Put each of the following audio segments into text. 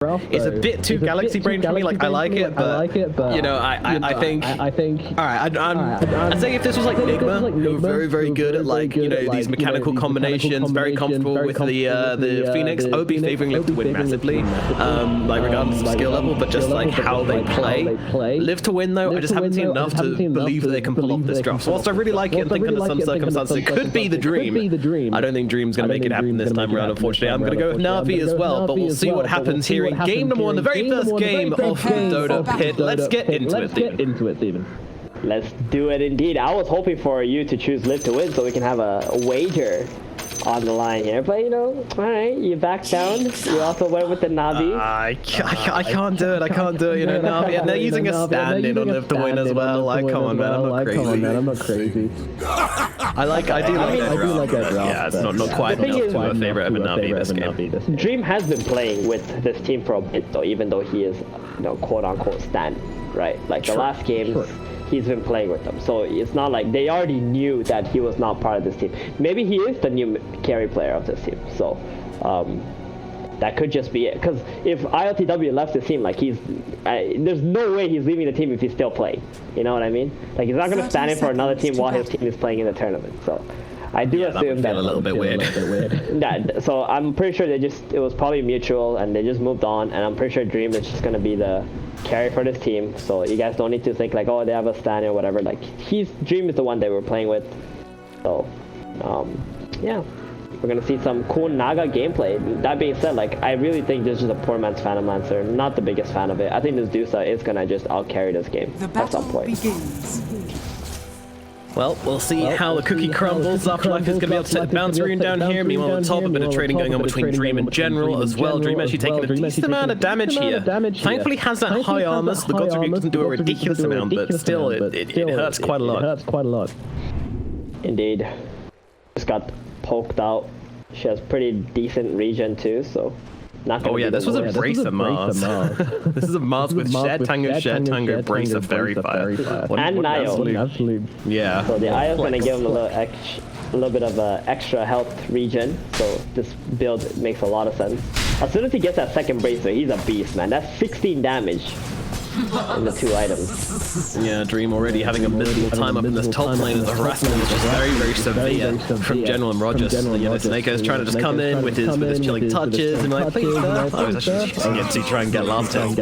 It's a bit too galaxy brain for me. Like I like it, but you know, I think. All right, I'd say if this was like Nigma, who are very very good at like you know these mechanical combinations, very comfortable with the Phoenix, I would be favoring Live to Win massively, like regardless of skill level, but just like how they play. Live to Win though, I just haven't seen enough to believe that they can pull off this draft. So whilst I really like it and think under some circumstances it could be the dream, I don't think Dream's gonna make it happen this time around. Unfortunately, I'm gonna go with Navi as well, but we'll see what happens here in game number one, the very first game of Dota Pit. Let's get into it, Steven. Let's do it indeed. I was hoping for you to choose Live to Win so we can have a wager on the line here, but you know, alright, you backed down. You also went with the Navi. I can't do it, you know, Navi, and they're using a stand-in on Live to Win as well. Like, come on, man, I'm not crazy. I do like that draft. Yeah, it's not quite enough to a favorite of a Navi this game. Dream has been playing with this team for a bit though, even though he is, you know, quote-unquote stand, right? Like the last games, he's been playing with them, so it's not like they already knew that he was not part of this team. Maybe he is the new carry player of this team, so that could just be it. Because if LtW left the team, like there's no way he's leaving the team if he's still playing. You know what I mean? Like he's not gonna stand in for another team while his team is playing in the tournament. So I do assume that a little bit weird. So I'm pretty sure it was probably mutual and they just moved on, and I'm pretty sure Dream is just gonna be the carry for this team. So you guys don't need to think like, oh, they have a stand or whatever. Like Dream is the one they were playing with. So yeah, we're gonna see some cool Naga gameplay. That being said, like I really think this is a poor man's Phantom Lancer. Not the biggest fan of it. I think this Medusa is gonna just out carry this game at some point. Well, we'll see how the cookie crumbles. Afterlife is going to be able to set the bounty rune down here. Meanwhile, on top, a bit of trading going on between Dream and General as well. Dream actually taking a decent amount of damage here. Thankfully has that high armor, so the God's Rebuke doesn't do a ridiculous amount, but still, it hurts quite a lot. Indeed. Just got poked out. She has pretty decent regen too, so... Oh yeah, this was a Bracer Mars. This is a Mars with Shared Tango, Bracer, Fairy Fire. And Nio. Yeah. So the Io is going to give him a little bit of extra health regen, so this build makes a lot of sense. As soon as he gets that second Bracer, he's a beast, man. That's 16 damage in the 2 items. Yeah, Dream already having a miserable time up in this top lane as the harassment is just very, very severe from General and Rogers. You know, Snake is trying to just come in with his chilling touches and like, please, I was actually using it to try and get laughed at.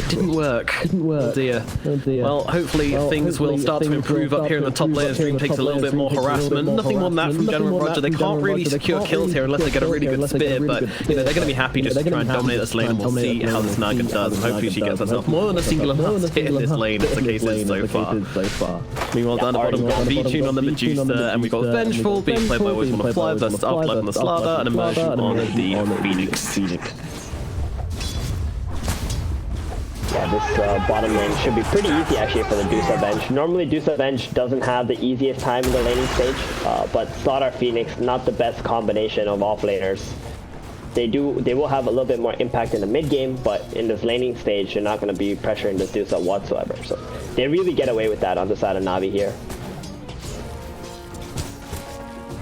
Didn't work. Oh dear. Well, hopefully things will start to improve up here in the top lane as Dream takes a little bit more harassment. Nothing more than that from General and Roger. They can't really secure kills here unless they get a really good spear, but you know, they're going to be happy just to try and dominate this lane, and we'll see how this Naga does, and hopefully she gets herself more than a single hit in this lane, as the case is so far. Meanwhile, down the bottom, we've got V-Tune on the Medusa, and we've got Vengeful being played by Always on the Fly versus Afterlife on the Slardar, and Immersion on the Phoenix. Yeah, this bottom lane should be pretty easy actually for the Medusa bench. Normally Medusa bench doesn't have the easiest time in the laning stage, but Slardar Phoenix, not the best combination of offlaners. They will have a little bit more impact in the mid game, but in this laning stage, they're not going to be pressuring the Medusa whatsoever. So they really get away with that on the side of Navi here.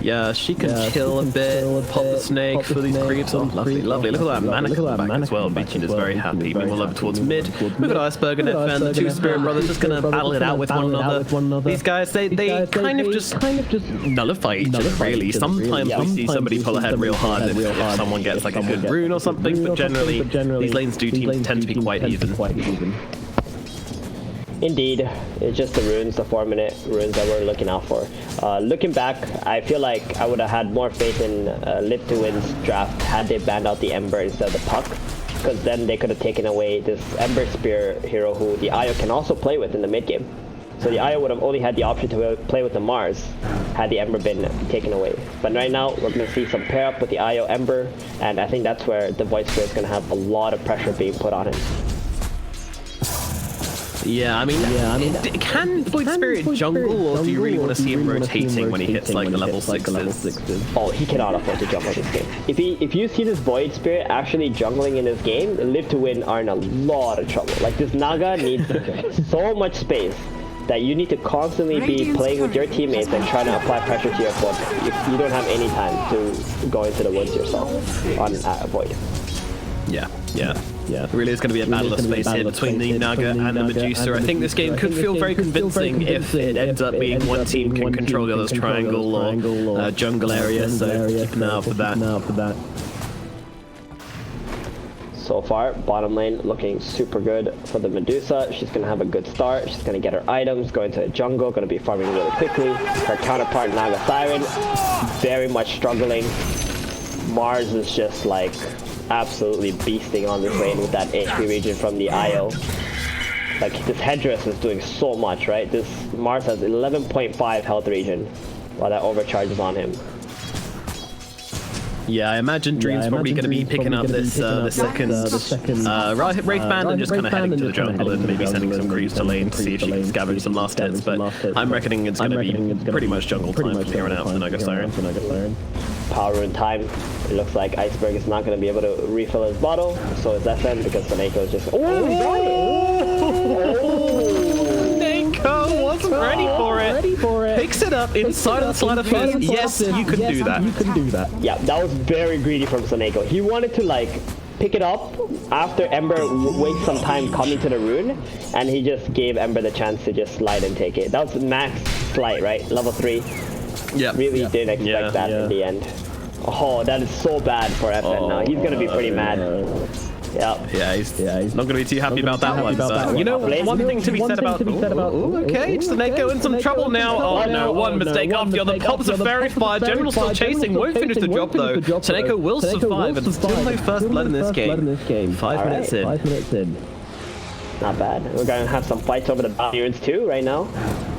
Yeah, she can chill a bit, pop the snake for these creeps. Oh, lovely. Look at that mana coming back as well. V-Tune is very happy. Meanwhile, over towards mid, we've got Iceberg and FN, the 2 Spirit Brothers, just going to battle it out with one another. These guys, they kind of just nullify each other, really. Sometimes we see somebody pull ahead real hard if someone gets like a good rune or something, but generally, these lanes tend to be quite even. Indeed, it's just the runes, the 4-minute runes that we're looking out for. Looking back, I feel like I would have had more faith in Live to Win's draft had they banned out the Ember instead of the Puck, because then they could have taken away this Ember Spear hero who the Io can also play with in the mid game. So the Io would have only had the option to play with the Mars had the Ember been taken away. But right now, we're going to see some pair up with the Io Ember, and I think that's where the Void Spirit is going to have a lot of pressure being put on him. Yeah, I mean, can Void Spirit jungle, or do you really want to see him rotating when he hits like the level 6s? Oh, he cannot afford to jungle this game. If you see this Void Spirit actually jungling in this game, Live to Win are in a lot of trouble. Like this Naga needs so much space that you need to constantly be playing with your teammates and trying to apply pressure to your opponent. You don't have any time to go into the woods yourself on Void. Yeah. It really is going to be a battle of space here between the Naga and the Medusa. I think this game could feel very convincing if it ends up being one team can control the other's triangle or jungle area, so keep an eye out for that. So far, bottom lane looking super good for the Medusa. She's going to have a good start. She's going to get her items, go into a jungle, going to be farming really quickly. Her counterpart, Naga Siren, very much struggling. Mars is just like absolutely beasting on this lane with that HP region from the IO. Like this headdress is doing so much, right? This Mars has 11.5 health region while that overcharges on him. Yeah, I imagine Dream's probably going to be picking up this second Wraith Band and just kind of heading to the jungle and maybe sending some creeps to lane to see if she can scavenge some last hits, but I'm reckoning it's going to be pretty much jungle time from here on out for Naga Siren. Power rune time. It looks like Iceberg is not going to be able to refill his bottle, so is FN because Seneko is just... Seneko wasn't ready for it. Picks it up inside of the Slardar first. Yes, you can do that. Yeah, that was very greedy from Seneko. He wanted to like pick it up after Ember wastes some time coming to the rune, and he just gave Ember the chance to just slide and take it. That was max slide, right? Level 3. Yeah. Really didn't expect that in the end. Oh, that is so bad for FN now. He's gonna be pretty mad. Yeah, he's not going to be too happy about that one. But, you know, one thing to be said about... okay, Seneko in some trouble now. Oh no, one mistake after the other. Pops are very fire. General still chasing. Won't finish the job though. Seneko will survive and still no first blood in this game. 5 minutes in. Not bad. We're going to have some fights over the boundaries too right now.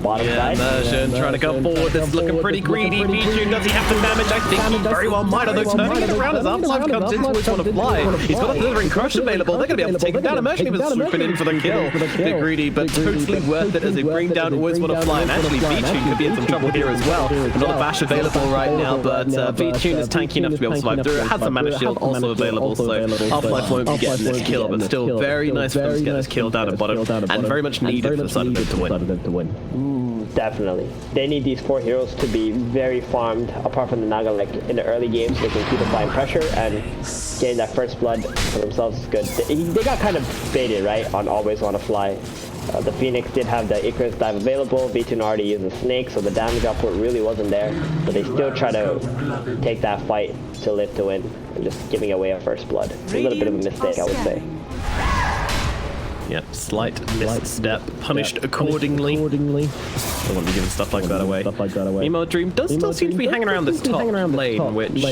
Bottom side. Immersion trying to go forward. This is looking pretty greedy. Bijou, does he have the damage? I think he very well might, although turning it around as Afterlife comes into which one to fly. He's got a Slithering Crush available. They're going to be able to take him down. Immersion even swooping in for the kill. Bit greedy, but totally worth it as they bring down always want to fly. And actually, Bijou could be in some trouble here as well. Another bash available right now, but Bijou is tanky enough to be able to survive through it. Has the Mana Shield also available, so Afterlife won't be getting this kill, but still very nice for them to get this kill down at bottom, and very much needed for the side of them to win. Definitely. They need these 4 heroes to be very farmed, apart from the Naga, like in the early games, they can keep applying pressure, and getting that first blood for themselves is good. They got kind of baited, right, on always want to fly. The Phoenix did have the Icarus dive available, V2 already used the Snake, so the damage output really wasn't there, but they still try to take that fight to live to win, and just giving away a first blood. A little bit of a mistake, I would say. Yep, slight misstep, punished accordingly. Don't want to be giving stuff like that away. Meanwhile, Dream does still seem to be hanging around this top lane, which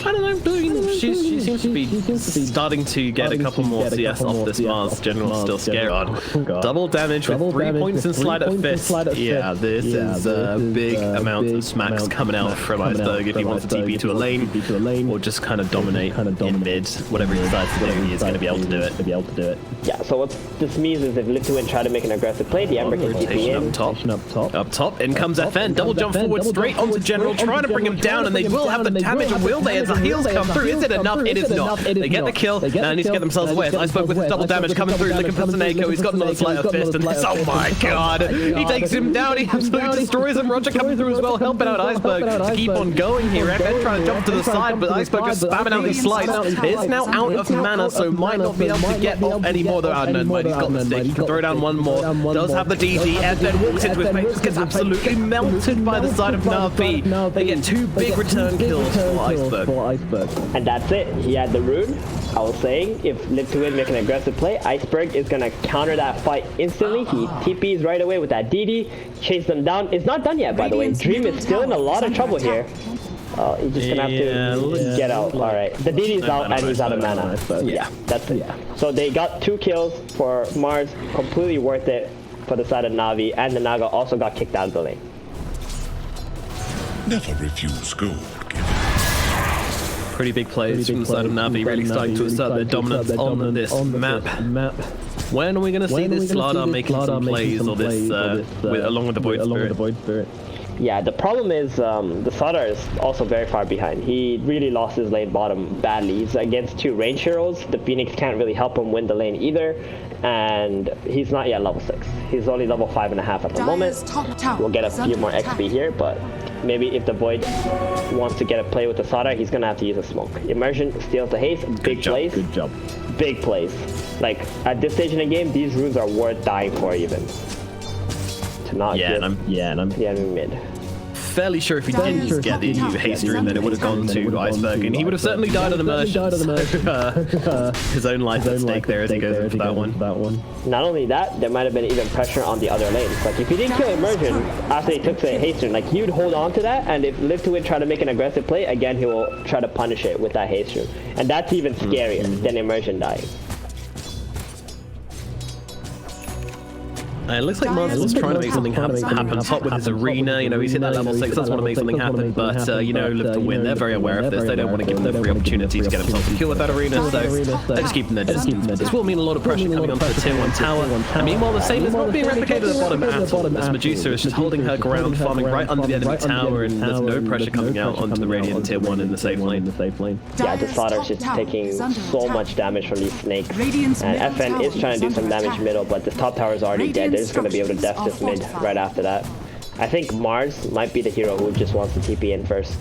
I don't know. She seems to be starting to get a couple more CS off this Mars. General's still scared. Double damage with 3 points in Slardar Fist. Yeah, this is a big amount of smacks coming out from Iceberg if he wants to TP to a lane, or just kind of dominate in mid. Whatever he decides to do, he is going to be able to do it. Yeah, so what this means is if LtW try to make an aggressive play, the Ember can TP in. Up top, in comes FN, double jump forward straight onto General, trying to bring him down, and they will have the damage, and will they, as the heals come through? Is it enough? It is not. They get the kill, now they need to get themselves away. Iceberg with double damage coming through, looking for Seneko, he's got another Slardar Fist, and this, oh my god, he takes him down, he absolutely destroys him. Roger coming through as well, helping out Iceberg to keep on going here. FN trying to jump to the side, but Iceberg just spamming out these slides. Is now out of mana, so might not be able to get off anymore, though. No, he's got the stick, he can throw down one more, does have the DD, FN walks into his face, gets absolutely melted by the side of NAVI. They get 2 big return kills for Iceberg. And that's it, he had the rune. I was saying, if LtW make an aggressive play, Iceberg is gonna counter that fight instantly. He TPs right away with that DD, chase them down. It's not done yet, by the way. Dream is still in a lot of trouble here. He's just gonna have to get out. Alright, the DD's out and he's out of mana. Yeah, that's it. So they got 2 kills for Mars, completely worth it for the side of NAVI, and the Naga also got kicked out of the lane. Never refuse gold. Pretty big plays from the side of NAVI, really starting to assert their dominance on this map. When are we going to see this Slardar making some plays, or this along with the Void Spirit? Yeah, the problem is the Slardar is also very far behind. He really lost his lane bottom badly. He's against 2 range heroes. The Phoenix can't really help him win the lane either, and he's not yet level 6. He's only level 5.5 at the moment. We'll get a few more XP here, but maybe if the Void wants to get a play with the Slardar, he's gonna have to use a smoke. Immersion steals the haste, big plays. Good job. Big plays. Like at this stage in the game, these runes are worth dying for even. To not give the enemy mid. Fairly sure if he didn't get the haste rune, then it would have gone to Iceberg, and he would have certainly died on immersion. His own life at stake there as he goes in for that one. Not only that, there might have been even pressure on the other lanes. Like if he didn't kill immersion after he took the haste rune, like he would hold on to that, and if LtW try to make an aggressive play, again he will try to punish it with that haste rune, and that's even scarier than immersion dying. It looks like Mars was trying to make something happen top with his arena. You know, he's hit that level 6, does want to make something happen, but, you know, LtW, they're very aware of this. They don't want to give him the free opportunity to get himself a kill with that arena, so they're just keeping their distance. This will mean a lot of pressure coming onto the tier 1 tower. And meanwhile, the same is not being replicated at the bottom at all, as Medusa is just holding her ground, farming right under the enemy tower, and there's no pressure coming out onto the Radiant tier 1 in the safe lane. Yeah, the Slardar's just taking so much damage from these snakes. And FN is trying to do some damage middle, but the top tower is already dead. They're just going to be able to def this mid right after that. I think Mars might be the hero who just wants to TP in first.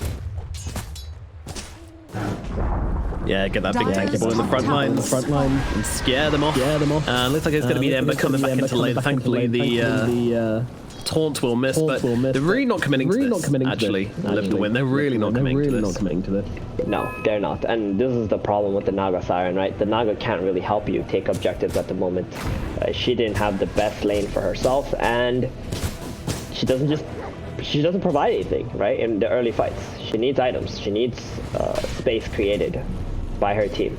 Yeah, get that big tanky ball in the front lines, and scare them off. Looks like it's going to be Ember coming back into lane. Thankfully, the taunt will miss, but they're really not committing to this, actually. LtW, they're really not committing to this. No, they're not. And this is the problem with the Naga Siren, right? The Naga can't really help you take objectives at the moment. She didn't have the best lane for herself, and she doesn't provide anything, right, in the early fights. She needs items. She needs space created by her team.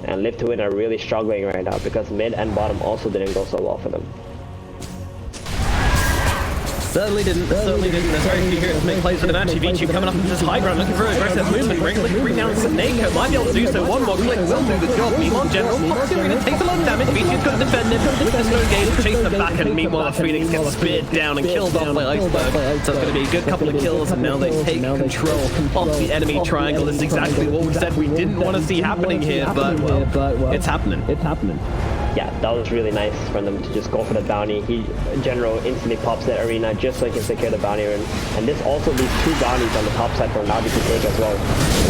And LtW are really struggling right now because mid and bottom also didn't go so well for them. Certainly didn't. There's very few heroes to make plays with an Anti Vici coming up into this high ground, looking for aggressive movement. Bring down Snake. Might be able to do so. One more click will do the job. Meanwhile, General pops the arena, takes a lot of damage. Vici's got to defend him with the slow gauge, chase them back, and meanwhile, the Phoenix gets speared down and killed off by Iceberg. So it's going to be a good couple of kills, and now they take control of the enemy triangle. This is exactly what we said we didn't want to see happening here, but well, it's happening. Yeah, that was really nice for them to just go for the bounty. General instantly pops that arena just so he can secure the bounty rune. And this also leaves 2 bounties on the top side for Navi to take as well.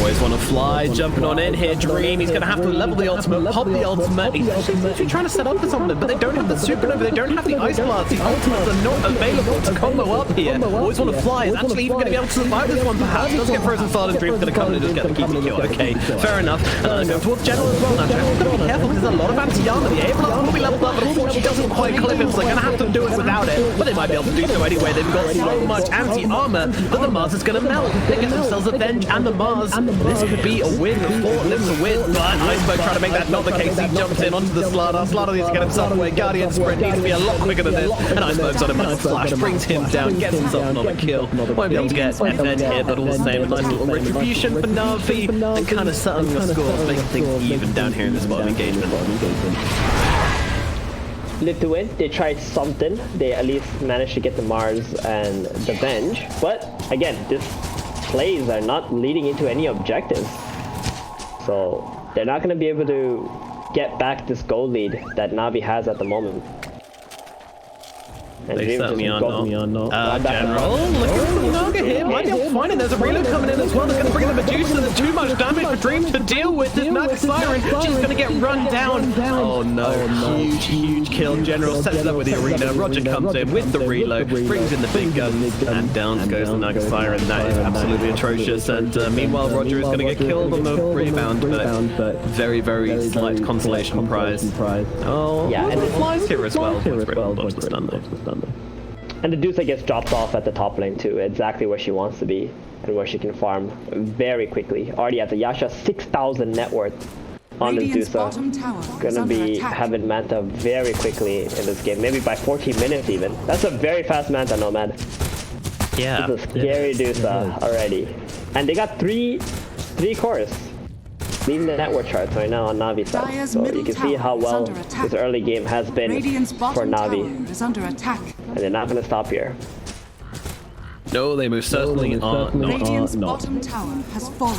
Always want to fly, jumping on in here, Dream. He's going to have to level the ultimate, pop the ultimate. He's actually trying to set up for something, but they don't have the supernova, they don't have the ice blast. The ultimates are not available to combo up here. Always want to fly. Is actually even going to be able to survive this one, perhaps. Does get frozen solid, and Dream's going to come in and just get the keepy kill. Okay, fair enough. Go towards General as well now. General's going to be careful because there's a lot of anti-armor. The A+ will be leveled up, but unfortunately doesn't quite clip him, so they're going to have to do it without it. But they might be able to do so anyway. They've got so much anti-armor that the Mars is going to melt. They get themselves Avenge and the Mars. This could be a win for LtW, but Iceberg trying to make that not the case. He jumps in onto the Slardar. Slardar needs to get himself away. Guardian sprint needs to be a lot quicker than this. And Iceberg's on him with a flash, brings him down, gets himself another kill. Won't be able to get FN here, but all the same, a nice little retribution for NAVI and kind of settling the scores, making things even down here in this bottom engagement. LtW, they tried something. They at least managed to get the Mars and the Venge. But again, these plays are not leading into any objectives. So they're not going to be able to get back this gold lead that Navi has at the moment. And They certainly are not. General, looking for the Naga here. Might be able to find it. There's a reload coming in as well. That's going to bring in the Medusa. There's too much damage for Dream to deal with. This Naga Siren, she's going to get run down. Oh no, huge kill. General sets it up with the arena. Roger comes in with the reload, brings in the big gun, and down goes the Naga Siren. That is absolutely atrocious. And meanwhile, Roger is going to get killed on the rebound, but very slight consolation prize. Oh, yeah, and it flies here as well. Dodge the stun though. And the Medusa gets dropped off at the top lane too, exactly where she wants to be and where she can farm very quickly. Already at the Yasha, 6,000 net worth on the Medusa. Gonna be having Manta very quickly in this game, maybe by 14 minutes even. That's a very fast Manta, Nomad. Yeah. It's a scary Medusa already. And they got three cores. Leading the network charts right now on Navi side. So you can see how well this early game has been for Navi. And they're not going to stop here. No, they most certainly are not. Radiant's bottom tower has fallen.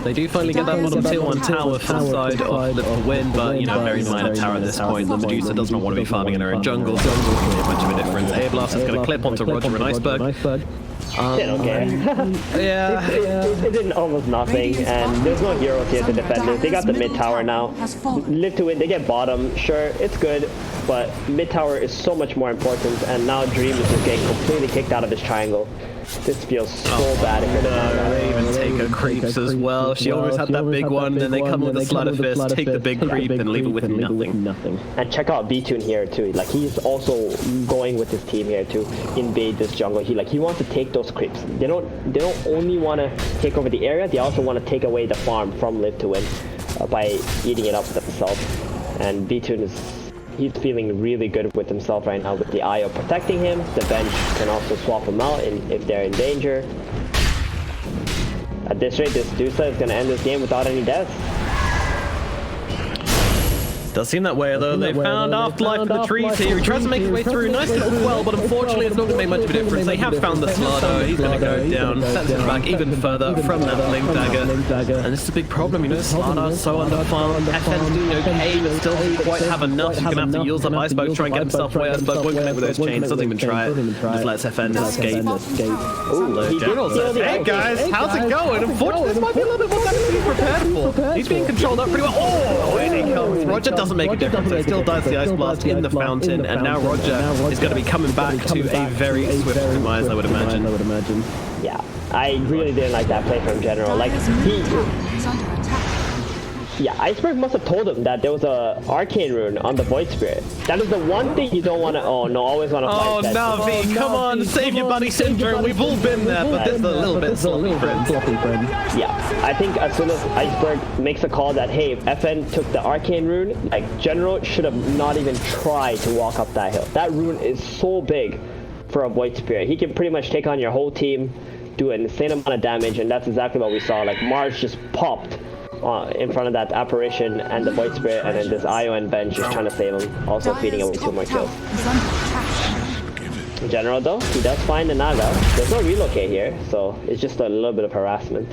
They do finally get that bottom tier 1 tower for the side of the win, but, you know, very minor tower at this point. The Medusa does not want to be farming in her own jungle, so it's not going to be much of a difference. A Blast is going to clip onto Roger and Iceberg. They don't care. Yeah. It did almost nothing, and there's no heroes here to defend this. They got the mid tower now. Live to win, they get bottom. Sure, it's good, but mid tower is so much more important, and now Dream is just getting completely kicked out of his triangle. This feels so bad if you're No, they even take her creeps as well. She always had that big one, then they come with a Slardar fist, take the big creep, and leave it with nothing. And check out B-Tune here too. Like, he's also going with his team here to invade this jungle. He wants to take those creeps. They don't only want to take over the area, they also want to take away the farm from Live to Win by eating it up themselves. And B-Tune he's feeling really good with himself right now with the IO protecting him. The bench can also swap him out if they're in danger. At this rate, this Medusa is going to end this game without any deaths. Does seem that way, though. They found afterlife in the trees here. He tries to make his way through. Nice little well, but unfortunately it's not going to make much of a difference. They have found the Slardar. He's going to go down, sends him back even further from that Blink Dagger. And this is a big problem, you know, Slardar's so underfarmed. FN's doing okay, but still doesn't quite have enough. He's going to have to use up Iceberg to try and get himself away. Iceberg won't connect with those chains, doesn't even try it. Just lets FN escape. Ooh, General says, hey guys, how's it going? Unfortunately, this might be a little bit more damage than he's prepared for. He's being controlled up pretty well. Oh, in he comes. Roger doesn't make a difference. It still does the Ice Blast in the fountain, and now Roger is going to be coming back to a very swift demise, I would imagine. Yeah, I really didn't like that play from General. Like, yeah, Iceberg must have told him that there was a Arcane Rune on the Void Spirit. That is the one thing you don't want to, always want to fight. Oh, Navi, come on, save your buddy syndrome. We've all been there, but this is a little bit sloppy, friend. Yeah, I think as soon as Iceberg makes a call that, hey, FN took the Arcane Rune, like, General should have not even tried to walk up that hill. That rune is so big for a Void Spirit. He can pretty much take on your whole team, do an insane amount of damage, and that's exactly what we saw. Like, Mars just popped in front of that apparition and the Void Spirit, and then this IO and bench is trying to save him, also feeding away 2 more kills. In general though, he does find the Naga. There's no relocate here, so it's just a little bit of harassment.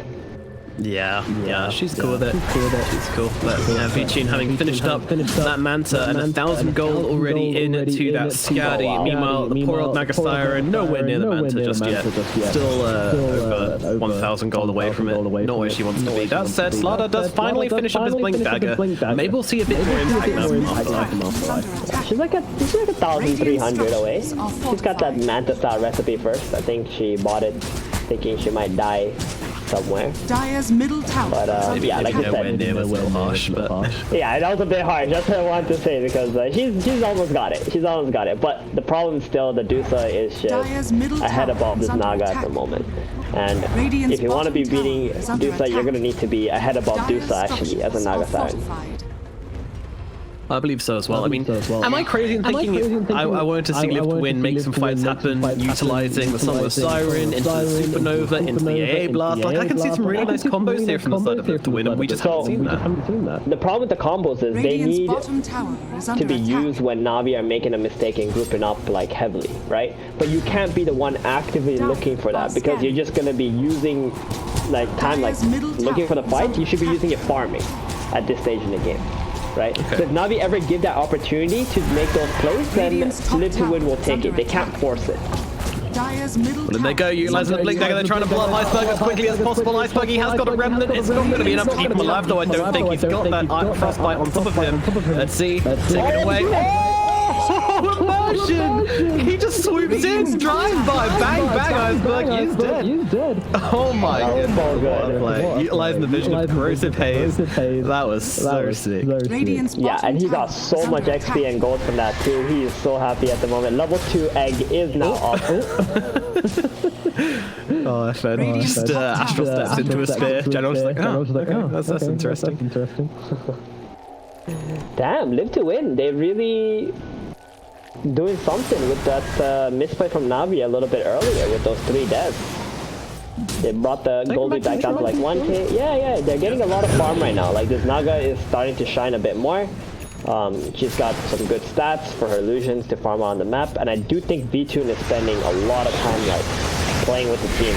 Yeah, she's cool with it. She's cool. But yeah, Vichin having finished up that Manta and 1,000 gold already into that Scatty. Meanwhile, the poor old Magasiren nowhere near the Manta just yet. Still over 1,000 gold away from it. Not where she wants to be. That said, Slardar does finally finish up his Blink Dagger. Maybe we'll see a bit more impact now from Afterlife. She's like 1,300 away. She's got that Manta style recipe first. I think she bought it thinking she might die somewhere. Dire's middle tower. But yeah, like you said, it was a little harsh, but yeah, that was a bit harsh. That's what I wanted to say, because she's almost got it. She's almost got it. But the problem still, the Medusa is just ahead above this Naga at the moment. And if you want to be beating Medusa, you're going to need to be ahead above Medusa actually as a Naga Siren. I believe so as well. I mean, am I crazy in thinking I wanted to see Live to Win make some fights happen, utilizing the Song of the Siren into the Supernova, into the AA Blast? Like, I can see some really nice combos here from the side of Live to Win, and we just haven't seen that. The problem with the combos is they need to be used when Navi are making a mistake and grouping up like heavily, right? But you can't be the one actively looking for that, because you're just going to be using like time, like looking for the fight. You should be using it farming at this stage in the game. Right? Okay. So if Navi ever give that opportunity to make those plays, then Live to Win will take it. They can't force it. Well, then they go, utilizing the Blink Dagger. They're trying to blow up Iceberg as quickly as possible. Iceberg, he has got a remnant. It's not going to be enough to keep him alive, though I don't think he's got that frostbite on top of him. Let's see. Take it away. Oh, immersion! He just swoops in, drives by, bang, bang, Iceberg, he's dead. He's dead. Oh my goodness. Utilizing the vision of corrosive haze. That was so sick. Yeah, and he got so much XP and gold from that too. He is so happy at the moment. Level 2 egg is now up. Oh, FN just astral steps into a spear. General's like, oh, that's interesting. Damn, Live to Win. They really doing something with that misplay from Navi a little bit earlier with those 3 deaths. They brought the Goldie back down to like 1k. Yeah, they're getting a lot of farm right now. Like, this Naga is starting to shine a bit more. She's got some good stats for her illusions to farm on the map, and I do think B-Tune is spending a lot of time like playing with the team.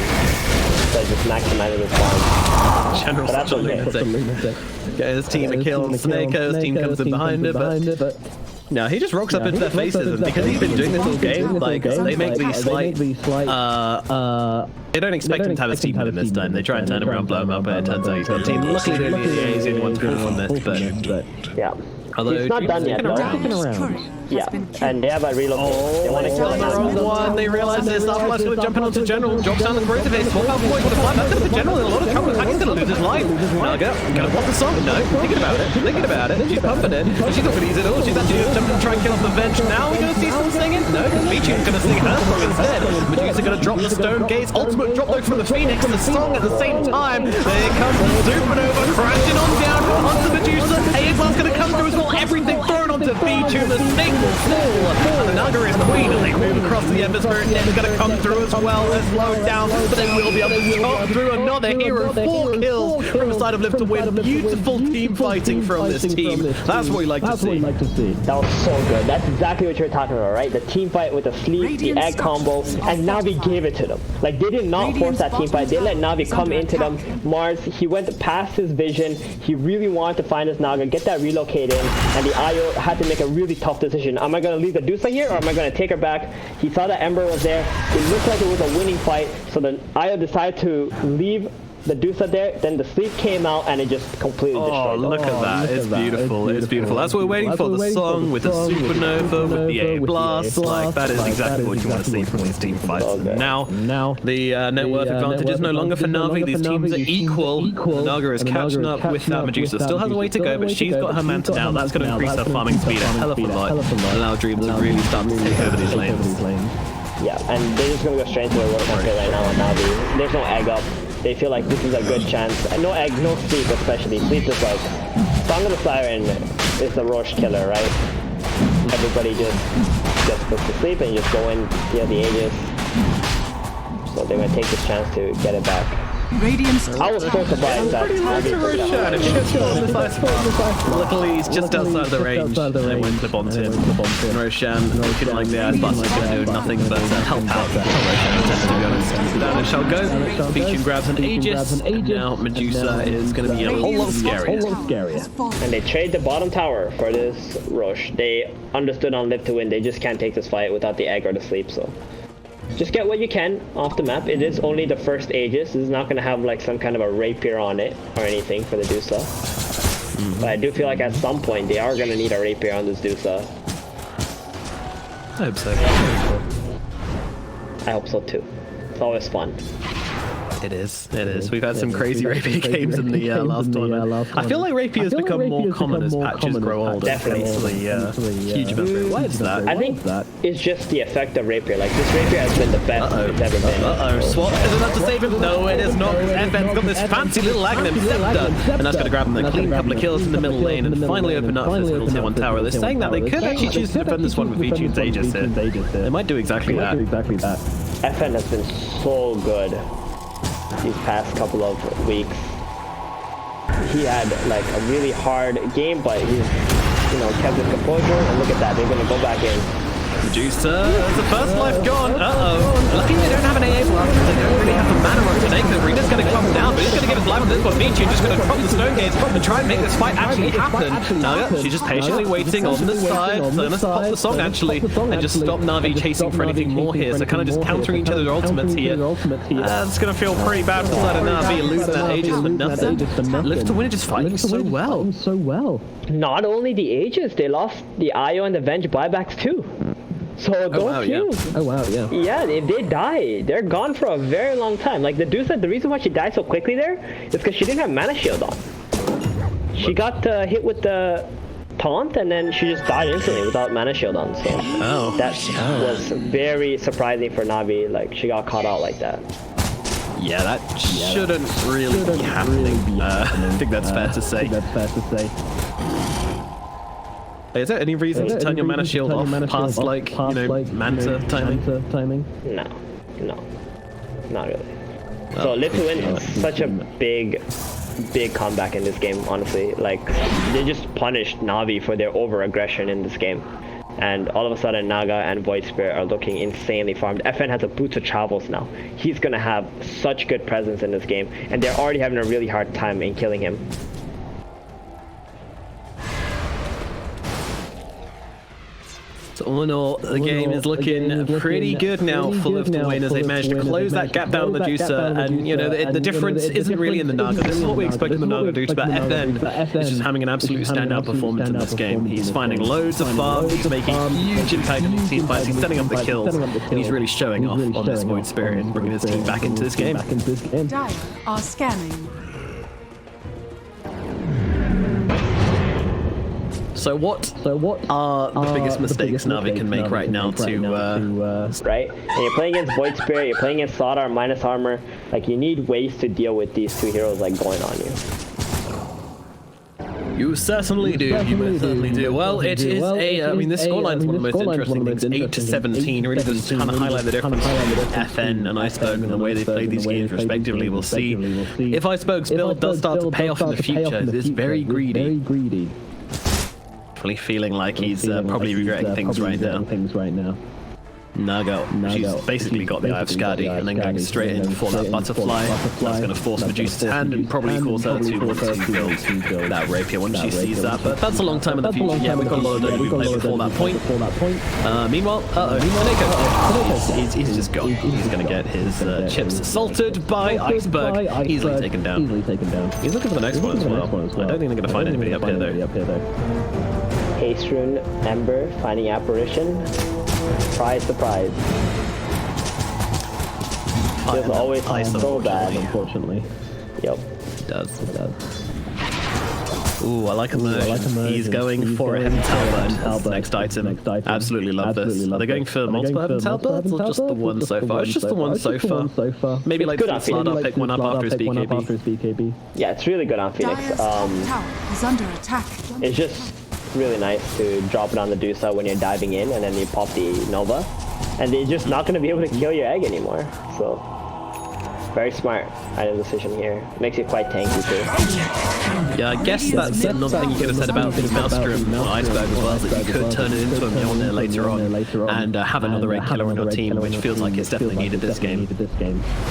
Medusa just maximizing his farm. General's such a lunatic. Get his team a kill on Snako, his team comes in behind it, but... No, he just rocks up into their faces, and because he's been doing this all game, like, they make these slight, they don't expect him to have a team with him this time. They try and turn him around, blow him up, and it turns out he's got a team. Luckily, he's the only one to fall from this, but... Yeah. Although he's not done yet, though. Yeah, and they have a reload. They want to kill the wrong one. They realize this. Afterwards, going to jump in onto General. Drops down the corrective base. Swap out point. Going to fly back to the General in a lot of trouble. He's going to lose his life. Naga, going to pop the song. No, thinking about it. She's pumping it. She's not going to use it all. She's actually going to jump and try and kill off the bench. Now we're going to see some singing. No, Michi's going to sing her song instead. Medusa going to drop the Stone Gaze. Ultimate drop though from the Phoenix. The song at the same time. There comes the Supernova crashing on down onto Medusa. AXL's going to come through as well. Everything thrown onto B2. The snake will fall. And the Naga is queen as they move across the Embersphere. Ned's going to come through as well. They're slowed down, but they will be able to chop through another hero. 4 kills from the side of LtW. Beautiful team fighting from this team. That's what we like to see. That was so good. That's exactly what you're talking about, right? The team fight with the sleep, the egg combo, and Navi gave it to them. Like, they did not force that team fight. They let Navi come into them. Mars, he went past his vision. He really wanted to find his Naga, get that relocate in, and the IO had to make a really tough decision. Am I going to leave the Medusa here, or am I going to take her back? He saw that Ember was there. It looked like it was a winning fight, so then IO decided to leave the Medusa there. Then the sleep came out, and it just completely destroyed them. Oh, look at that. It's beautiful. It's beautiful. That's what we're waiting for. The song with the Supernova, with the A Blast. Like, that is exactly what you want to see from these team fights. Now, the net worth advantage is no longer for Navi. These teams are equal. Naga is catching up with that Medusa. Still has a way to go, but she's got her Manta now. That's going to increase her farming speed a hell of a lot. Allow Dream to really start to take over these lanes. Yeah, and they're just going to go straight into the Road Market right now on Navi. There's no egg up. They feel like this is a good chance. No egg, no sleep especially. Sleep is like, Song of the Siren is the Roche killer, right? Everybody just puts to sleep and you just go in, steal the Aegis. So they're going to take this chance to get it back. I was so surprised that Roshan, if he gets caught in this ice spot, luckily he's just outside the range, and they won't clip onto him. And Roshan, looking like the ice blast is going to do nothing but help out Roshan, to be honest. Down it shall go, Beachin grabs an Aegis, and now Medusa is going to be a whole lot scarier. And they trade the bottom tower for this Roche. They understood on Live to Win, they just can't take this fight without the egg or the sleep, so... Just get what you can off the map. It is only the first Aegis. This is not going to have like some kind of a rapier on it or anything for the Medusa. But I do feel like at some point they are going to need a rapier on this Medusa. I hope so. I hope so too. It's always fun. It is. We've had some crazy rapier games in the last tournament. I feel like rapier has become more common as patches grow older. Definitely. Huge amount. Why is that? I think it's just the effect of rapier. Like, this rapier has been the best it's ever been. Swap is enough to save him. No, it is not. FN's got this fancy little Aghanim Scepter, and that's going to grab him a clean couple of kills in the middle lane and finally open up physical tier 1 tower. They're saying that they could actually choose to defend this one with Vichun's Aegis here. They might do exactly that. FN has been so good these past couple of weeks. He had like a really hard game, but he's, kept his composure, and look at that, they're gonna go back in. Medusa, the first life gone. Lucky they don't have an AA blast. They don't really have the mana on today. The Rena's going to come down, but he's going to give his life on this one. Michi just going to drop the Stone Gaze and try and make this fight actually happen. Naga, she's just patiently waiting on the side. So going to pop the song actually and just stop Navi chasing for anything more here. So kind of just countering each other's ultimates here. It's going to feel pretty bad for the side of Navi losing that Aegis for nothing. Live to Win is just fighting so well. Not only the Aegis, they lost the IO and the Venge buybacks too. So those teams, yeah, if they die, they're gone for a very long time. Like the Medusa, the reason why she died so quickly there is because she didn't have mana shield on. She got hit with the taunt and then she just died instantly without mana shield on. So that was very surprising for Navi. Like she got caught out like that. Yeah, that shouldn't really be happening. I think that's fair to say. Is there any reason to turn your mana shield off past Manta timing? No, not really. So Live to Win is such a big comeback in this game, honestly. Like, they just punished Navi for their over-aggression in this game. and all of a sudden Naga and Void Spirit are looking insanely farmed. FN has a Boots of Travels now. He's gonna have such good presence in this game, and they're already having a really hard time in killing him. So all in all, the game is looking pretty good now for LtW as they managed to close that gap down with Medusa, and you know the difference isn't really in the Naga. This is what we expected the Naga to do, but FN is just having an absolute standout performance in this game. He's finding loads of farms, he's making huge impact on these team fights, he's setting up the kills, and he's really showing off on this Void Spirit and bringing his team back into this game. Dire are scanning. So what are the biggest mistakes Navi can make right now to right? And you're playing against Void Spirit, you're playing against Slardar minus armor. Like, you need ways to deal with these two heroes like going on you. You certainly do. You most certainly do. Well, it is I mean, this scoreline is one of the most interesting things. 8-17 really does kind of highlight the difference between FN and Iceberg and the way they played these games respectively. We'll see if Iceberg's build does start to pay off in the future. It is very greedy. Definitely feeling like he's probably regretting things right now. Naga, she's basically got the Eye of Skadi and then going straight in for that butterfly. That's going to force Medusa's hand and probably cause her to want to build that rapier once she sees that. But that's a long time in the future. Yeah, we've got a lot of Dota we played before that point. Meanwhile, he's just gone. He's going to get his chips assaulted by Iceberg. Easily taken down. He's looking for the next one as well. I don't think they're going to find anybody up here though. Haste Rune, Ember, finding Apparition. Surprise, surprise. Feels always so bad, unfortunately. Yep. It does. Ooh, I like a merge. He's going for a Heaven Talbot. Next item. Absolutely love this. Are they going for multiple Heaven Talbots or just the one so far? It's just the one so far. Maybe like Slardar pick one up after his BKB. Yeah, it's really good on Phoenix. Tower is under attack. It's just really nice to drop it on the Medusa when you're diving in, and then you pop the Nova, and they're just not going to be able to kill your egg anymore. So very smart item decision here. Makes you quite tanky too. Yeah, I guess that's another thing you could have said about the Maelstrom on Iceberg as well, that you could turn it into a Mjollnir later on and have another egg killer on your team, which feels like it's definitely needed this game.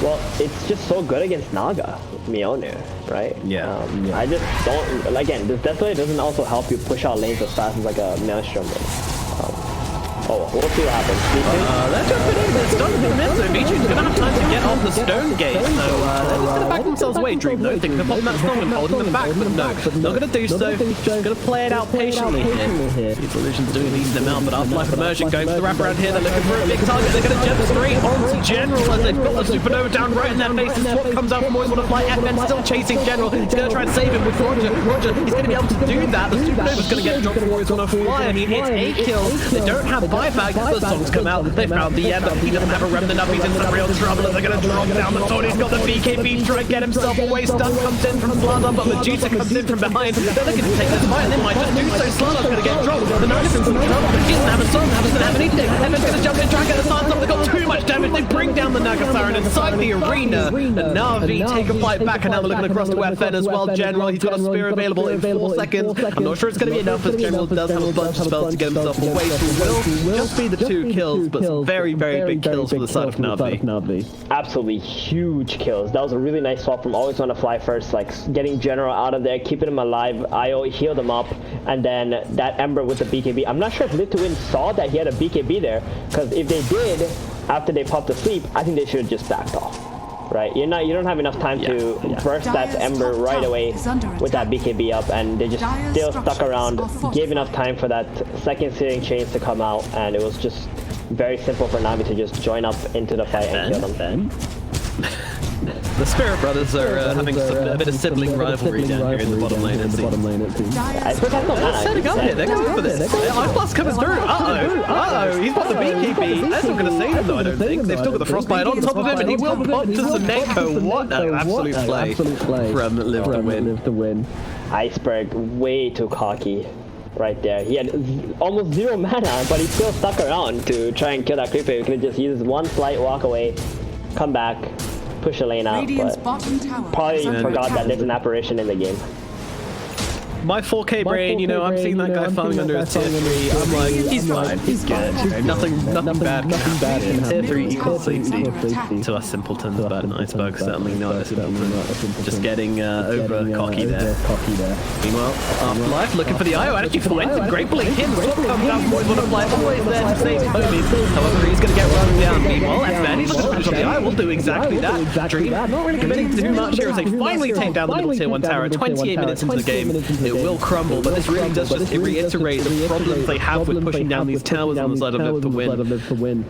Well, it's just so good against Naga, Mjollnir, right? Yeah. I just don't, again, this definitely doesn't also help you push out lanes as fast as like a Maelstrom would. Oh, we'll see what happens. They're jumping in, they're starting to mid, so Vichu's gonna have time to get off the stone gate, so they're just gonna back themselves away. Dream though, thinking of popping that stone and holding them back, but no, not gonna do so, just gonna play it out patiently here. These illusions doing a decent amount, but Afterlife Immersion going for the wraparound here, they're looking for a big target, they're gonna jump straight onto General as they've got the Supernova down right in their faces. Swap comes out from Always Wanna Fly, FN still chasing General, he's gonna try and save him with Roger, he's gonna be able to do that, the Supernova's gonna get dropped from Always Wanna Fly. I mean, it's 8 kills, they don't have buyback, the songs come out, they found the end, he doesn't have a remnant up, he's in some real trouble, and they're gonna drop down the sword, he's got the BKB, try to get himself away, stun comes in from Slardar, but Medusa comes in from behind, they're looking to take this fight, and they might just do so. Slardar's gonna get dropped, the Naga's in some trouble, he doesn't have a song, doesn't have anything, Evan's gonna jump in, try and get the stance up, they've got too much damage, they bring down the Naga Siren inside the arena, and NAVI take a fight back, and now they're looking across to FN as well. General, he's got a spear available in 4 seconds, I'm not sure it's gonna be enough, as General does have a bunch of spells to get himself away, so will just be the 2 kills, but some very, very big kills for the side of NAVI. Absolutely huge kills. That was a really nice swap from Always Wanna Fly first, like getting General out of there, keeping him alive, IO healed him up, and then that Ember with the BKB. I'm not sure if LtW saw that he had a BKB there, because if they did, after they popped asleep, I think they should have just backed off. Right, you don't have enough time to burst that Ember right away with that BKB up, and they just still stuck around, gave enough time for that second searing chains to come out, and it was just very simple for Navi to just join up into the fight and kill them. The Spirit Brothers are having a bit of sibling rivalry down here in the bottom lane, it seems. They're setting up here, they're going for this. Ice coming through, uh-oh, he's got the BKB. That's not going to save him though, I don't think. They've still got the Frostbite on top of him, and he will pop to Zemenko. What an absolute play from Live to Win. Iceberg, way too cocky. Right there. He had almost 0 mana, but he still stuck around to try and kill that creeper. He could have just used one slight walk away, come back, push the lane out, but probably forgot that there's an apparition in the game. my 4K brain, you know, I'm seeing that guy farming under a tier 3. I'm like, he's fine, he's good. You know, nothing bad. Tier 3 equals safety to us simpletons, but an iceberg certainly not a simpleton. Just getting over cocky there. Meanwhile, Afterlife looking for the IO, and actually finds him gratefully. Him comes out, boys want to fly always there to save homies. However, he's going to get run down. Meanwhile, FN, he's looking to finish on the IO, will do exactly that. Dream not really committing too much here as they finally take down the middle tier 1 tower. 28 minutes into the game, it will crumble, but this really does just reiterate the problems they have with pushing down these towers on the side of Live to win.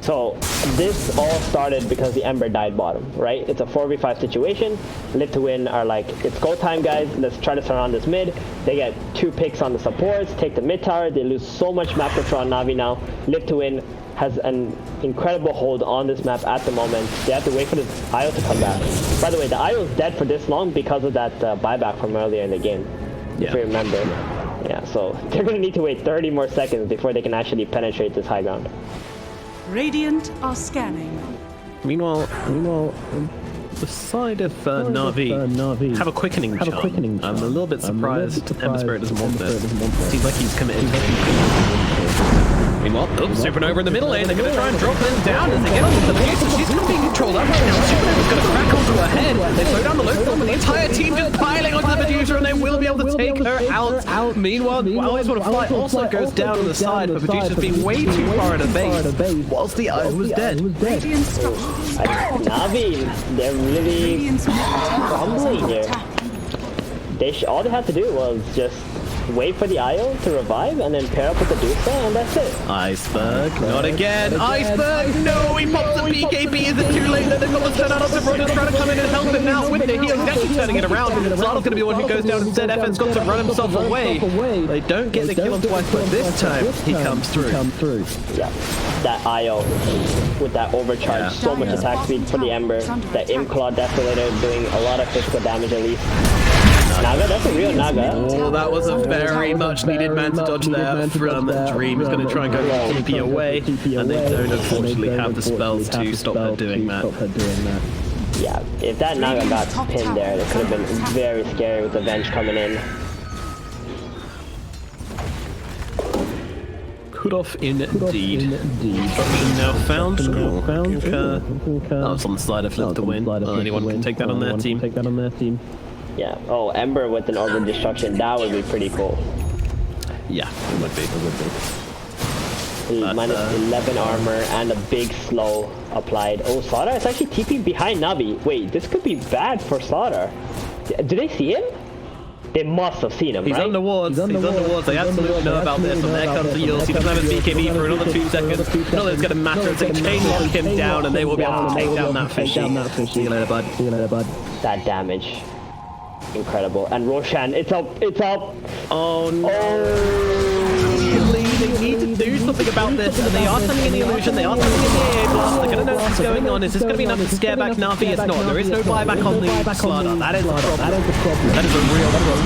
So this all started because the Ember died bottom, right? It's a 4v5 situation. Live to Win are like, it's go time, guys. Let's try to surround this mid. They get 2 picks on the supports, take the mid tower. They lose so much map control on NAVI now. Live to Win has an incredible hold on this map at the moment. They have to wait for this IO to come back. By the way, the IO is dead for this long because of that buyback from earlier in the game, if you remember. Yeah, so they're going to need to wait 30 more seconds before they can actually penetrate this high ground. Radiant are scanning. Meanwhile, the side of NAVI have a quickening charm. I'm a little bit surprised Ember Spirit doesn't want this. Seems like he's committed. Meanwhile, Supernova in the middle lane. They're going to try and drop them down as they get onto the Medusa. She's going to be controlled up right now. Supernova's going to crack onto her head. They slow down the low form, and the entire team just piling onto the Medusa, and they will be able to take her out. Meanwhile, the Always Want to Fly also goes down on the side, but Medusa's been way too far in a base, whilst the IO was dead. NAVI, they're really crumbling here. All they had to do was just wait for the IO to revive and then pair up with the Medusa, and that's it. Iceberg, not again. Iceberg, no, he pops the BKB. Is it too late? Then they've got the turn out of the Roger trying to come in and help him now with the heal. He's actually turning it around. Slardar's going to be the one who goes down instead. FN's got to run himself away. They don't get the kill on twice, but this time he comes through. Yeah, that IO with that overcharge, so much attack speed for the Ember. That Imclaw Desolator doing a lot of physical damage at least. Naga, that's a real Naga. Oh, that was a very much needed man to dodge there from Dream. He's going to try and go TP away, and they don't unfortunately have the spells to stop her doing that. Yeah, if that Naga got pinned there, it could have been very scary with the Venge coming in. Cut off indeed. Now found. That was on the side of Live to Win. Well, anyone can take that on their team. Yeah. Oh, Ember with an Orb of Destruction. That would be pretty cool. Yeah, it would be. Minus 11 armor and a big slow applied. Oh, Slardar is actually TP behind NAVI. Wait, this could be bad for Slardar. Do they see him? They must have seen him, He's under wards. They absolutely know about this. And there comes the Yules. He doesn't have his BKB for another 2 seconds. Not that it's going to matter as they chain lock him down, and they will be able to take down that fishy. See you later, bud. That damage. Incredible. And Roshan, it's up. Oh no. They need to do something about this, and they are sending in the illusion, they are sending in the AA blast. They're going to know what's going on. Is this going to be enough to scare back NAVI? It's not. There is no buyback on the Slardar. That is the problem. That is a real problem.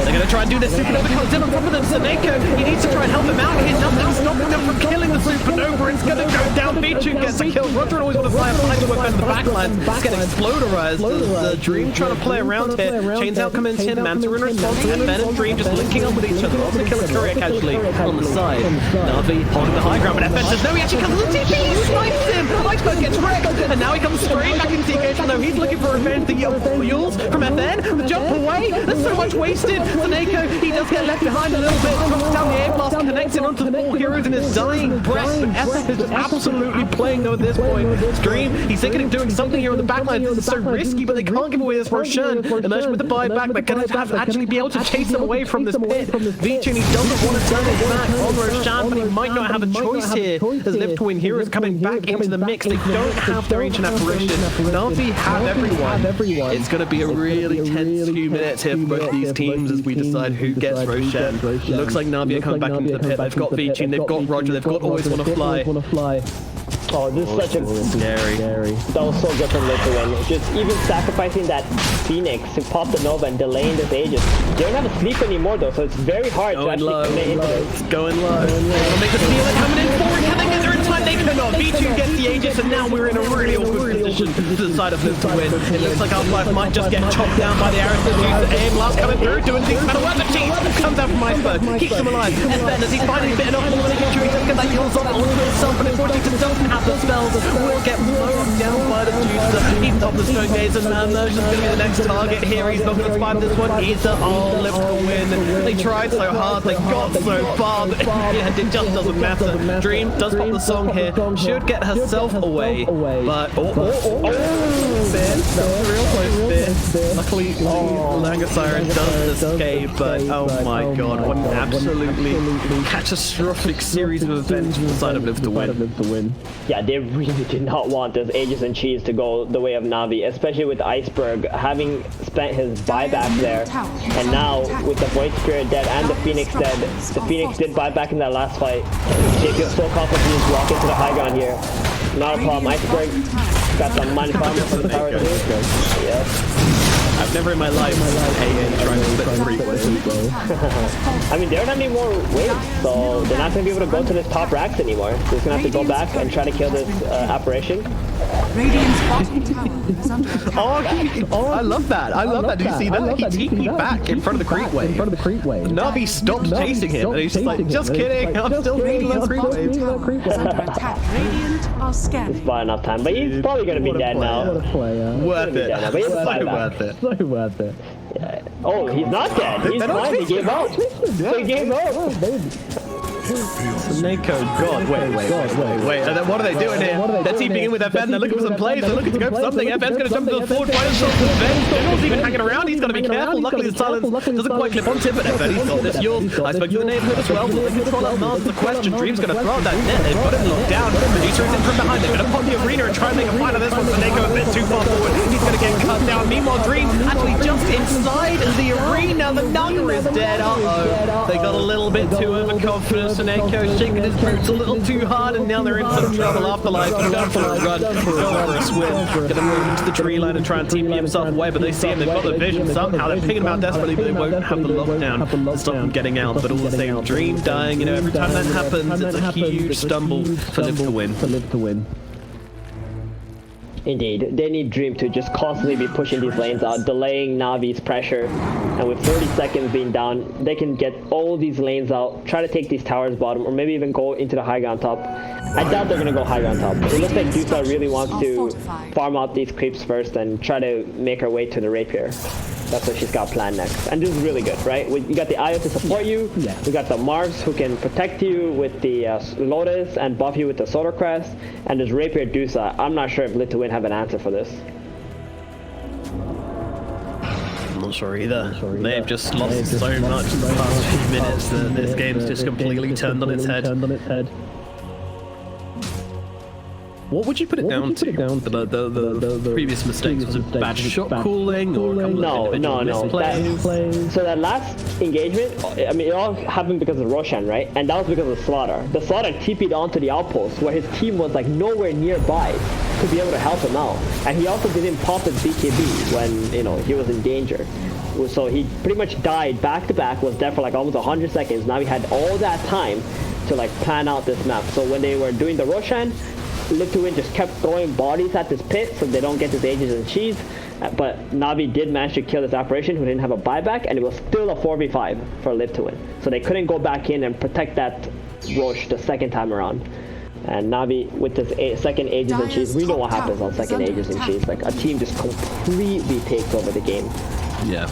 They're going to try and do this. Supernova comes in on top of them. Saneko, he needs to try and help him out here. Nothing's stopping them from killing the Supernova. It's going to go down. Beachu gets a kill. Roger always want to fly a fight to defend the backline. It's getting exploderized. The Dream trying to play around here. Chains out coming in. Manta in response. And Ben and Dream just linking up with each other. Also kill a courier casually on the side. NAVI holding the high ground, but FN says no, he actually comes to the TP, he snipes him! Iceberg gets wrecked, and now he comes straight back into the engagement, though he's looking for revenge. The Yules from FN, the jump away, there's so much wasted. Saneko, he does get left behind a little bit, drops down the air blast, connecting onto the 4 heroes in his dying breath, but FN is just absolutely playing though at this point. Dream, he's thinking of doing something here on the backline. This is so risky, but they can't give away this Roshan. Emerging with the buyback, they're going to have to actually be able to chase them away from this pit. Vici, he doesn't want to turn his back on Roshan, but he might not have a choice here as Live to Win heroes coming back into the mix. They don't have their ancient apparition. NAVI have everyone. It's going to be a really tense few minutes here for both these teams as we decide who gets Roshan. Looks like NAVI are coming back into the pit. They've got Vici, they've got Roger, they've got Always Want to Fly. Oh, this is such a scary. That was so good from Live to Win. Just even sacrificing that Phoenix to pop the Nova and delaying this ages. They don't have a sleep anymore though, so it's very hard to actually commit into this. Going low. They'll make the steal coming in forward. Can they get there in time? They cannot. not? V2 gets the Aegis, and now we're in a really awkward position to the side of Liv to win. It looks like Half-Life might just get chopped down by the arrows that use aim. Last coming through, doing things better. Where the cheese comes out from Iceberg, keeps him alive. FN, as he's finally bitten off more than he can chew, he's going to get that kill on onto himself, but unfortunately doesn't have the spells. Will get blown down by the juicer. He's top of the stone gaze, and Mer's just going to be the next target here. He's not going to survive this one either. Oh, Liv to win. They tried so hard, they got so far, but it just doesn't matter. Dream does pop the song here, should get herself away, but that was a real close bit. Luckily, Langer Siren does escape, but oh my god, what an absolutely catastrophic series of events from the side of Liv to win. Yeah, they really did not want this Aegis and Cheese to go the way of Navi, especially with Iceberg having spent his buyback there, and now with the Void Spirit dead and the Phoenix dead. The Phoenix did buyback in that last fight. They feel so confident to just walk into the high ground here. Not a problem. Iceberg got some mind farm for the tower too. Yes. I've never in my life tried to split 3 waves. I mean, they don't have any more waves, so they're not going to be able to go to this top racks anymore. They're just going to have to go back and try to kill this apparition. Radiant's bottom tower is under attack. I love that. I love that. Did you see that? He TP'd back in front of the creep wave. Navi stopped chasing him, and he's just like, just kidding. I'm still reading the creep wave. Under attack. Radiant are scanning. It's about enough time, but he's probably going to be dead now. Worth it. But he's Worth it. So worth it. Yeah. Oh, he's not dead. He's fine. He gave up. He gave up. Neko, God, wait. And then what are they doing here? They're teaming in with FN. They're looking for some plays. They're looking to go for something. FN's going to jump to the forward, find himself some venge. General's even hanging around. He's got to be careful. Luckily, the silence doesn't quite clip onto him, but FN, he's got this yours. I spoke to the neighborhood as well. Will they control out Mars? The question. Dream's going to throw out that net. They've got it locked down. Medusa is in from behind. They're going to pop the arena and try and make a fight of this one. So Neko a bit too far forward. He's going to get cut down. Meanwhile, Dream actually just inside the arena. The Nugger is dead. Uh-oh. They got a little bit too overconfident. So Neko shaking his boots a little too hard, and now they're in some trouble. Afterlife going for a run, going for a swim. Gonna move into the tree line and try and TP himself away, but they see him, they've got the vision somehow. They're picking him out desperately, but they won't have the lockdown to stop him getting out. But all the same, Dream dying, you know, every time that happens, it's a huge stumble for Liv to win. Indeed, they need Dream to just constantly be pushing these lanes out, delaying Navi's pressure, and with 30 seconds being down, they can get all these lanes out, try to take these towers bottom, or maybe even go into the high ground top. I doubt they're going to go high ground top. It looks like Medusa really wants to farm out these creeps first and try to make her way to the rapier. That's what she's got planned next. And this is really good, right? You got the Io to support you. Yeah. We got the Marks who can protect you with the Lotus and buff you with the Solar Crest. And this Rapier Dusa. I'm not sure if Lit to Win have an answer for this. I'm not sure either. They've just lost so much in the past few minutes that this game's just completely turned on its head. What would you put it down to? The previous mistakes? Was it bad shot calling or a couple of individual misplays? So that last engagement, I mean, it all happened because of Roshan, right? And that was because of Slardar. The Slardar TP'd onto the outpost where his team was like nowhere nearby to be able to help him out. And he also didn't pop his BKB when, you know, he was in danger. So he pretty much died back to back, was dead for like almost 100 seconds. Now he had all that time to like plan out this map. So when they were doing the Roshan, LtW just kept throwing bodies at this pit so they don't get this Aegis and Cheese. But Navi did manage to kill this apparition who didn't have a buyback, and it was still a 4v5 for LtW. So they couldn't go back in and protect that Roche the second time around. And Navi with this second Aegis and Cheese, we know what happens on second Aegis and Cheese. Like a team just completely takes over the game. Yeah.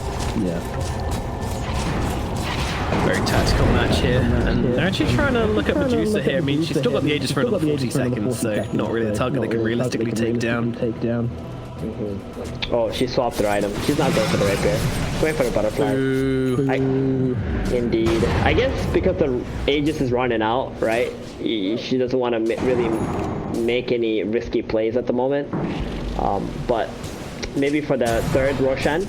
Very tactical match here, and they're actually trying to look at Medusa here. I mean, she's still got the Aegis for another 40 seconds, so not really a target they can realistically take down. Oh, she swapped her item. She's not going for the rapier. Going for the butterfly. Indeed. I guess because the Aegis is running out, right? She doesn't want to really make any risky plays at the moment. But maybe for the third Roshan.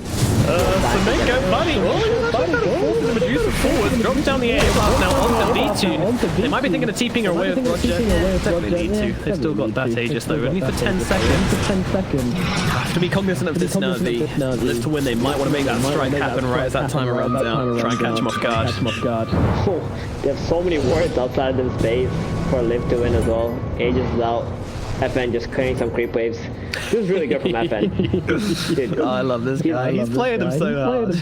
Sameko, buddy! The Medusa forward, drops down the air blast now on the V2. They might be thinking of TPing her away with Roger. Definitely need to. They've still got that Aegis though, only for 10 seconds. Have to be cognizant of this Navi. Live to win, they might want to make that strike happen right as that timer runs out. Try and catch him off guard. Oh, they have so many wards outside of this base. for Live to win as well. Aegis is out. FN just clearing some creep waves. This is really good from FN. Dude, I love this guy. He's playing him so hard.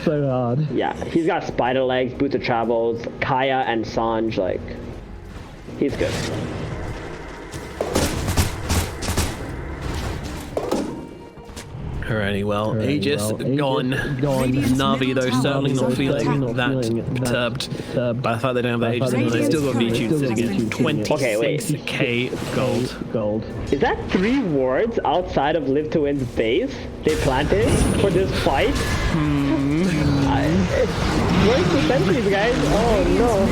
Yeah, he's got spider legs, boots of travels, Kaya and Sanj. Like, he's good. Alrighty, well, Aegis gone. Navi, though, certainly not feeling that perturbed by the fact they don't have the Aegis anymore. They still got V-Tune sitting at 26k gold. Is that 3 wards outside of Live to Win's base they planted for this fight? Where's the sentries, guys? Oh no.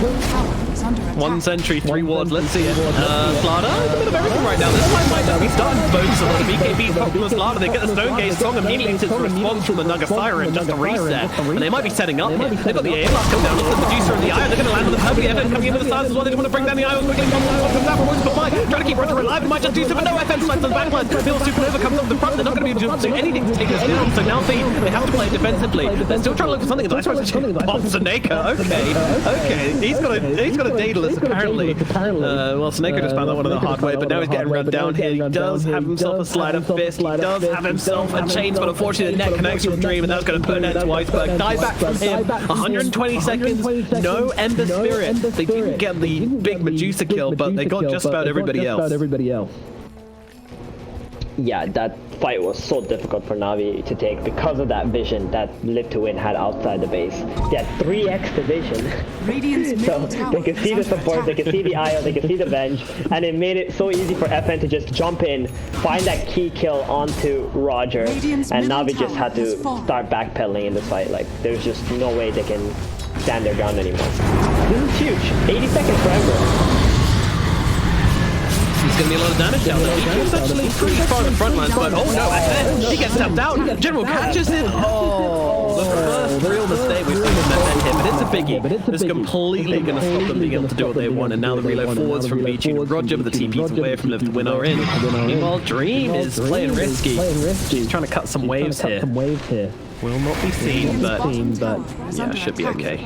1 sentry, 3 wards, let's see it. Slardar, a bit of everything right now. This fight might just be starting to bonus a lot of BKBs pop from the Slardar. They get the Stone Gaze song immediately to the response from the Nugget Siren, just a reset. And they might be setting up here. They've got the AA blast coming down, look at the Medusa and the Eye. They're going to land on the perfect FN coming in with the stars as well. They just want to bring down the Eye quickly. Comes out from Wounds for 5, trying to keep Roger alive. They might just do so, but no, FN slides on the backline. Bill Supernova comes up the front. They're not going to be able to do anything to take this down. So now they have to play defensively. They're still trying to look for something. Pop Seneca, okay. He's got a Daedalus apparently. Well, Seneca just found that one of the hard way, but now he's getting run down here. He does have himself a Slider Fist. He does have himself a Chains, but unfortunately the net connects from Dream, and that's going to put an end to Iceberg. Die back from him. 120 seconds. No Ember Spirit. They didn't get the big Medusa kill, but they got just about everybody else. Yeah, that fight was so difficult for Navi to take because of that vision that Live to Win had outside the base. They had 3x the vision. So they could see the support, they could see the IO, they could see the Venge, and it made it so easy for FN to just jump in, find that key kill onto Roger, and Navi just had to start backpedaling in the fight. Like, there's just no way they can stand their ground anymore. This is huge. 80 seconds for Ember. There's going to be a lot of damage down there. He's actually pretty far in the front lines, but oh no, FN, he gets tapped out. General catches it. Oh, the first real mistake we've seen from FN here, but it's a biggie. It's completely going to stop them being able to do what they want, and now the reload forwards from V-Tune and Roger, but the TP's away from Live to Win are in. Meanwhile, Dream is playing risky. He's trying to cut some waves here. Will not be seen, but yeah, should be okay.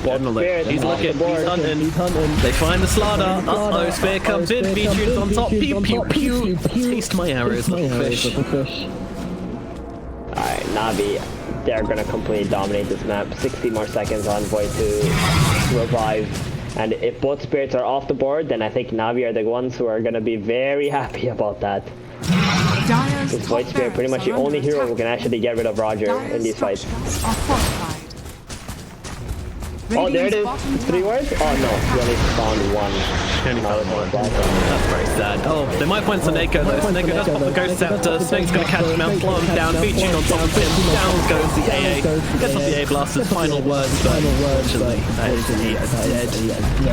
He's looking, he's hunting. They find the Slardar. Uh-oh, Spear comes in. V-Tune's on top. Pew, pew, pew. Taste my arrows, little fish. Alright, Navi, they're gonna completely dominate this map. 60 more seconds on Void to revive. And if both spirits are off the board, then I think Navi are the ones who are gonna be very happy about that. This Void Spirit pretty much the only hero who can actually get rid of Roger in these fights. Oh, there it is. 3 words? Oh no, he only found 1. That's very sad. Oh, they might find Seneca though. Seneca does pop the Ghost Scepter. Snake's gonna catch him out, claw him down. V-Tune on top of him. Down goes the AA. Gets off the A Blaster's final words, but unfortunately, that is dead.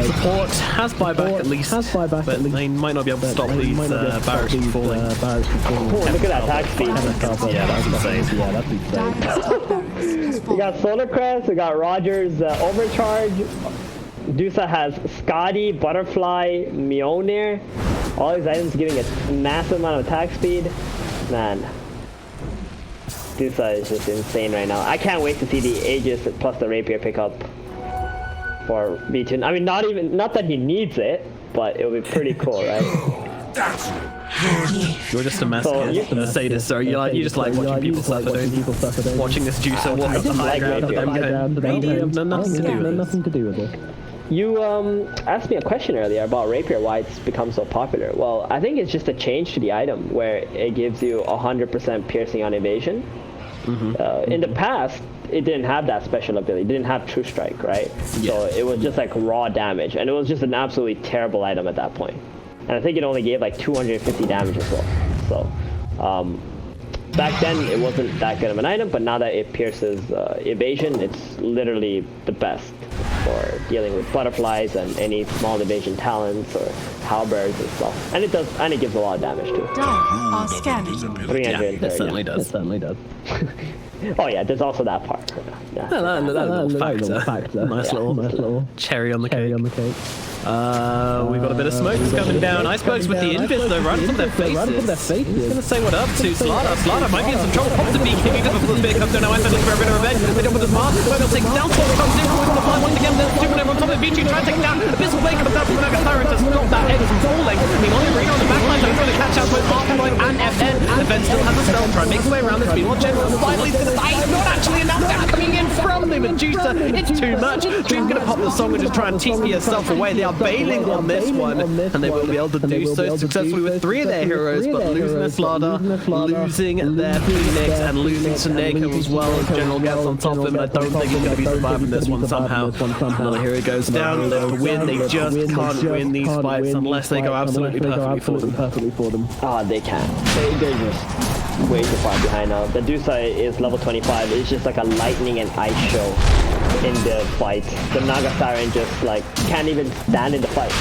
Support has buyback at least, but they might not be able to stop these barracks from falling. Oh, look at that attack speed. Yeah, that's insane. We got Solar Crest, we got Roger's Overcharge. Medusa has Scotty, Butterfly, Mjollnir. All these items giving a massive amount of attack speed. Man, Medusa is just insane right now. I can't wait to see the Aegis plus the Rapier pickup for V-Tune. I mean, not that he needs it, but it would be pretty cool, right? You're just a masochist, a sadist, so you just like watching people suffer, watching this juicer walk up the high ground and then going, nothing to do with it. You asked me a question earlier about Rapier, why it's become so popular. Well, I think it's just a change to the item where it gives you 100% piercing on evasion. In the past, it didn't have that special ability. It didn't have True Strike, right? Yeah. So it was just like raw damage, and it was just an absolutely terrible item at that point. And I think it only gave like 250 damage as well. So back then it wasn't that good of an item, but now that it pierces evasion, it's literally the best for dealing with butterflies and any small evasion talents or halberds and stuff. And it gives a lot of damage too. Are scanning. 330. Yeah, it certainly does. It certainly does. Oh yeah, there's also that part. Yeah. That little factor. Nice little cherry on the cake. We've got a bit of smoke coming down. Icebergs with the invis though, right on top of their faces. He's gonna say what up to Slardar. Slardar might be in some trouble. Pops the beak, he does before the spear comes down. Now Iceberg looking for a bit of revenge. They jump with his mark. They'll take down. Sword comes in. Comes on the fly once again. There's two on top of the beach. Trying to take it down. Abyssal Blade comes down from the Siren to stop that egg from falling. Mjollnir on the back line, so he's going to catch out with Half-Point and FN. FN still has a stealth try, makes his way around this. Meanwhile, General finally is going to die. He's not actually enough happening in from the Medusa. It's too much. Dream's going to pop the song and just try and TP herself away. They are bailing on this one, and they will be able to do so successfully with 3 of their heroes, but losing their Slardar, losing their Phoenix, and losing Seneko as well as General gets on top of him, and I don't think he's going to be surviving this one somehow. Another hero goes down, live to win. They just can't win these fights unless they go absolutely perfectly for them. Ah, they can't. They're just way too far behind now. The Medusa is level 25. It's just like a lightning and ice show in the fight. The Naga Siren just like can't even stand in the fight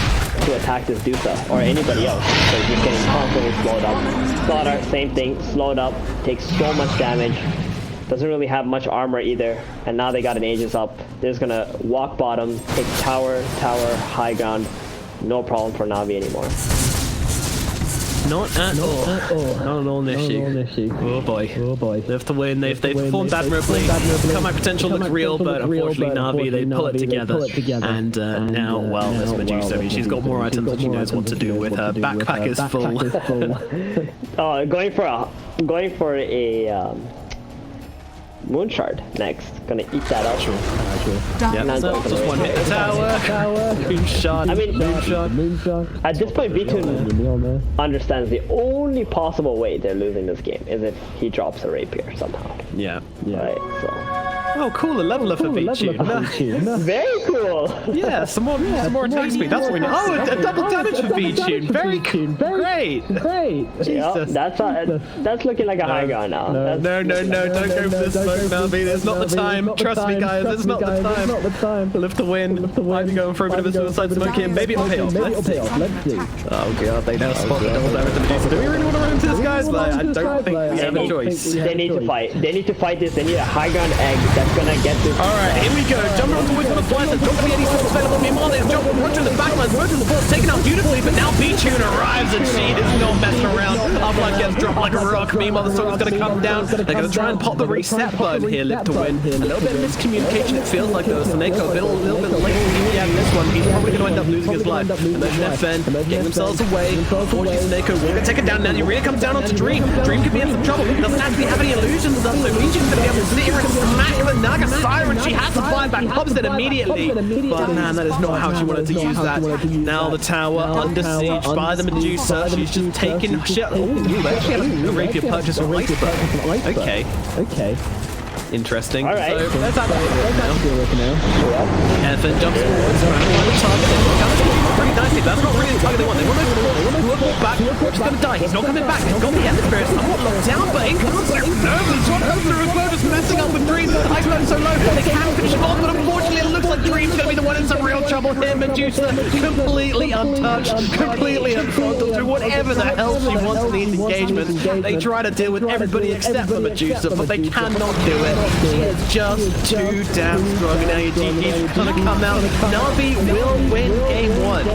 to attack this Medusa or anybody else. So he's just getting constantly slowed up. Slardar, same thing, slowed up, takes so much damage. Doesn't really have much armor either, and now they got an Aegis up. They're just gonna walk bottom, take tower, high ground. No problem for NAVI anymore. Not at all. Not at all an issue. Oh boy. They have to win. They've performed admirably. Comeback potential looks real, but unfortunately NAVI, they pull it together. And now, well, there's Medusa. I mean, she's got more items that she knows what to do with. Her backpack is full. Going for a Moon Shard next. Gonna eat that up. Yeah, so just one hit the tower. Moon Shard. I mean, at this point, Vitun understands the only possible way they're losing this game is if he drops a rapier somehow. Yeah. Right, so. Oh, cool, a leveler for Vitun. Very cool. Yeah, some more attack speed. That's what we need. Oh, a double damage for Vitun. Very great. Jesus. Yeah, that's looking like a high ground now. No, don't go for this smoke, NAVI. There's not the time. Trust me, guys, it's not the time. Live to win. Might be going for a bit of a suicide smoke here. Maybe it'll pay off. Let's see. Oh god, they now spot the double damage to Medusa. Do we really want to run into this, guys? I don't think we have a choice. They need to fight. They need to fight this. They need a high ground egg that's gonna get this. Alright, here we go. Jump around towards the flies. There's not going to be any sort of available. Meanwhile, there's jump Roger in the backlines. Roger the ball taken out beautifully, but now Vitun arrives and she is not messing around. Upline gets dropped like a rock. Meanwhile, the song is going to come down. They're going to try and pop the reset button here, Live to win. A little bit of miscommunication, it feels like, though. Seneko a little bit late in this one. He's probably going to end up losing his life. And then FN getting themselves away. Unfortunately, Seneko will get taken down. Now he really comes down onto Dream. Dream could be in some trouble. Doesn't actually have any illusions up, so Vitun going to be able to sit here and smack the Naga Siren. She has to fly back, pops it immediately. But man, that is not how she wanted to use that. Now the tower under siege by the Medusa. She's just taking shit. Oh, they actually had a rapier purchase from Iceberg. Okay. Interesting. All right. So there's that now. FN jumps forwards, trying to find the target. Pretty nicely. That's not really the target they want. They want to walk back. Roach is going to die. He's not coming back. He's got the end spirit somewhat locked down, but in comes there. No, the shot comes through as well, just messing up with Dream. Iceberg so low. They can finish him off, but unfortunately, it looks like Dream's going to be the one in some real trouble here. Medusa completely untouched, completely unfrontal to whatever the hell she wants in these engagements. They try to deal with everybody except for Medusa, but they cannot do it. She is just too damn strong, and now your GG's gonna come out. NAVI will win game one.